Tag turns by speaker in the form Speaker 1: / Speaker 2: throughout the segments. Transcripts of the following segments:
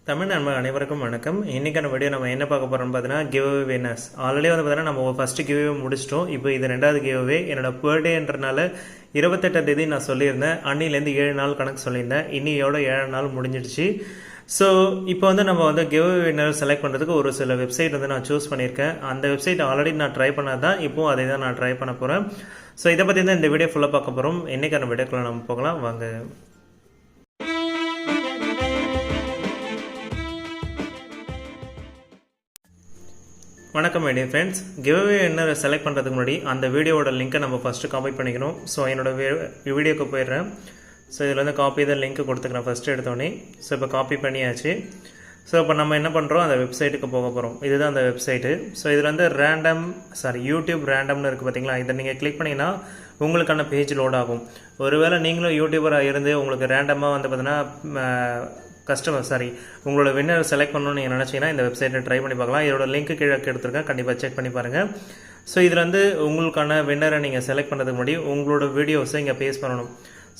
Speaker 1: தமிழ் நண்பர் அனைவருக்கும் வணக்கம். இன்றைக்கான வீடியோ நம்ம என்ன பார்க்க போகிறோம்னு பார்த்தீங்கன்னா கிவ் அவே வின்னர்ஸ். ஆல்ரெடி பார்த்தீங்கன்னா நம்ம ஃபஸ்ட்டு கிவ் அவே முடிச்சிட்டோம். இப்போ இது ரெண்டாவது கிவ் அவே. என்னோட பர்த்டேன்றனால 28ஆம் தேதி நான் சொல்லியிருந்தேன். அன்னிலேருந்து 7 நாள் கணக்கு சொல்லியிருந்தேன். இன்னியோட 7 நாள் முடிஞ்சிடுச்சு. ஸோ இப்போ நம்ம கிவ் அவே வின்னர் செலக்ட் பண்ணுறதுக்கு ஒரு சில வெப்சைட் நான் சூஸ் பண்ணியிருக்கேன். அந்த வெப்சைட் ஆல்ரெடி நான் ட்ரை பண்ணது தான். இப்போது அதை தான் நான் ட்ரை பண்ண போகிறேன். ஸோ இதை பற்றி தான் இந்த வீடியோ ஃபுல்லாக பார்க்க போகிறோம். இன்றைக்கான வீடியோக்குள்ள நம்ம போகலாம் வாங்க. வணக்கம் my dear friends. Give away என்ன செலக்ட் பண்ணுறதுக்கு முன்னாடி அந்த வீடியோவோட லிங்க்கை நம்ம ஃபஸ்ட்டு காப்பி பண்ணிக்கணும். ஸோ என்னோட வீடியோக்கு போயிடுறேன். ஸோ இதில் காப்பி தான் லிங்க் கொடுத்துக்கிறேன் ஃபஸ்ட்டு எடுத்தோடனே. ஸோ இப்போ காப்பி பண்ணியாச்சு. ஸோ இப்போ நம்ம என்ன பண்ணுறோம், அந்த வெப்சைட்டுக்கு போக போகிறோம். இதுதான் அந்த வெப்சைட்டு. ஸோ இதில் யூடியூப் ரேண்டம்னு இருக்குது பார்த்தீங்களா, இதை நீங்கள் கிளிக் பண்ணிங்கன்னா உங்களுக்கான பேஜ் லோட் ஆகும். ஒருவேளை நீங்களும் யூடியூபராக இருந்து உங்களுக்கு ரேண்டமாக பார்த்தீங்கன்னா உங்களோட வின்னர் செலக்ட் பண்ணணும்னு நீங்கள் நினச்சிங்கன்னா இந்த வெப்சைட்டை ட்ரை பண்ணி பார்க்கலாம். இதோட லிங்க் கீழே எடுத்துருக்கேன், கண்டிப்பாக செக் பண்ணி பாருங்கள். ஸோ இதில் உங்களுக்கான வின்னரை நீங்கள் செலக்ட் பண்ணுறதுக்கு முன்னாடி உங்களோட வீடியோஸை இங்கே பேஸ்ட் பண்ணணும்.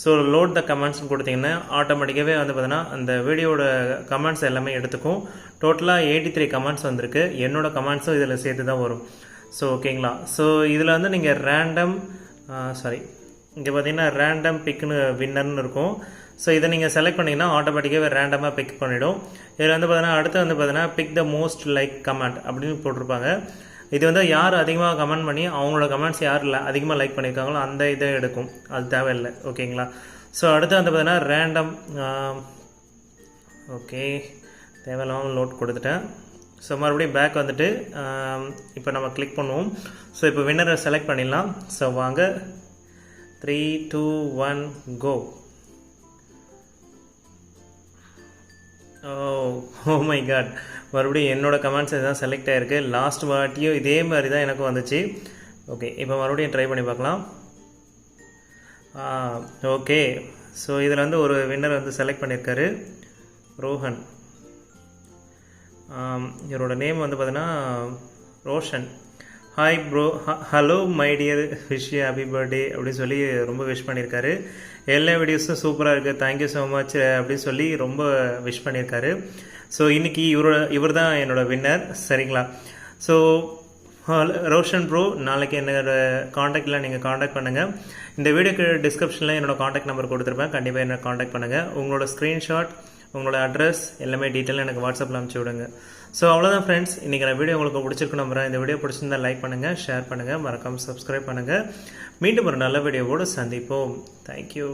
Speaker 1: ஸோ லோட் த கமெண்ட்ஸ்னு கொடுத்தீங்கன்னா ஆட்டோமேட்டிக்காகவே பார்த்தீங்கன்னா அந்த வீடியோட கமெண்ட்ஸ் எல்லாமே எடுத்துக்கும். டோட்டலாக 83 கமெண்ட்ஸ் வந்திருக்கு. என்னோட கமெண்ட்ஸும் இதில் சேர்த்து தான் வரும். ஸோ ஓகேங்களா. ஸோ இதில் நீங்கள் இங்கே பார்த்தீங்கன்னா ரேண்டம் பிக்னு வின்னர்னு இருக்கும். ஸோ இதை நீங்கள் செலக்ட் பண்ணிங்கன்னா ஆட்டோமேட்டிக்காகவே ரேண்டமாக பிக் பண்ணிவிடும். இதில் பார்த்தீங்கன்னா அடுத்து பார்த்தீங்கன்னா pick the most like comment அப்படின்னு போட்டிருப்பாங்க. இது யார் அதிகமாக கமெண்ட் பண்ணி அவங்களோட கமெண்ட்ஸ் யார் அதிகமாக லைக் பண்ணியிருக்காங்களோ அந்த இதை எடுக்கும். அது தேவையில்லை. ஓகேங்களா. ஸோ அடுத்து பார்த்தீங்கன்னா ரேண்டம் ஓகே தேவையில்லாமல் லோட் கொடுத்துட்டேன். ஸோ மறுபடியும் பேக் வந்துட்டு இப்போ நம்ம கிளிக் பண்ணுவோம். ஸோ இப்போ வின்னரை செலக்ட் பண்ணிடலாம். ஸோ வாங்க 3, 2, 1 கோ. ஓ மை காட், மறுபடியும் என்னோட கமெண்ட்ஸ் இதுதான் செலக்ட் ஆகிருக்கு. லாஸ்ட் வாட்டியும் இதே மாதிரி தான் எனக்கு வந்துச்சு. ஓகே இப்போ மறுபடியும் ட்ரை பண்ணி பார்க்கலாம். ஓகே ஸோ இதில் ஒரு வின்னர் செலக்ட் பண்ணியிருக்காரு, ரோஹன். இவரோட நேம் பார்த்தீங்கன்னா Roshan. Hi bro, hello my dear, wish you happy birthday அப்படின்னு சொல்லி ரொம்ப விஷ் பண்ணியிருக்காரு. எல்லா வீடியோஸும் சூப்பராக இருக்குது, தேங்க்யூ ஸோ மச் அப்படின்னு சொல்லி ரொம்ப விஷ் பண்ணியிருக்காரு. ஸோ இன்றைக்கி இவர் தான் என்னோடய வின்னர். சரிங்களா. ஸோ ரோஷன் ப்ரோ, நாளைக்கு என்னோடய காண்டாக்டில் நீங்கள் காண்டாக்ட் பண்ணுங்கள். இந்த வீடியோக்கு டிஸ்கிரிப்ஷனில் என்னோடய காண்டாக்ட் நம்பர் கொடுத்துருப்பேன், கண்டிப்பாக என்ன காண்டாக்ட் பண்ணுங்கள். உங்களோட ஸ்க்ரீன்ஷாட், உங்களோட அட்ரஸ் எல்லாமே டீட்டெயிலாக எனக்கு வாட்ஸ்அப்பில் அனுப்பிச்சி விடுங்க. ஸோ அவ்வளோதான் ஃப்ரெண்ட்ஸ், இன்றைக்கி நான் வீடியோ உங்களுக்கு பிடிச்சிருக்கு நம்புறேன். இந்த வீடியோ பிடிச்சிருந்தா லைக் பண்ணுங்கள், ஷேர் பண்ணுங்கள், மறக்காமல் சப்ஸ்கிரைப் பண்ணுங்கள். மீண்டும் ஒரு நல்ல வீடியோவோடு சந்திப்போம். தேங்க்யூ.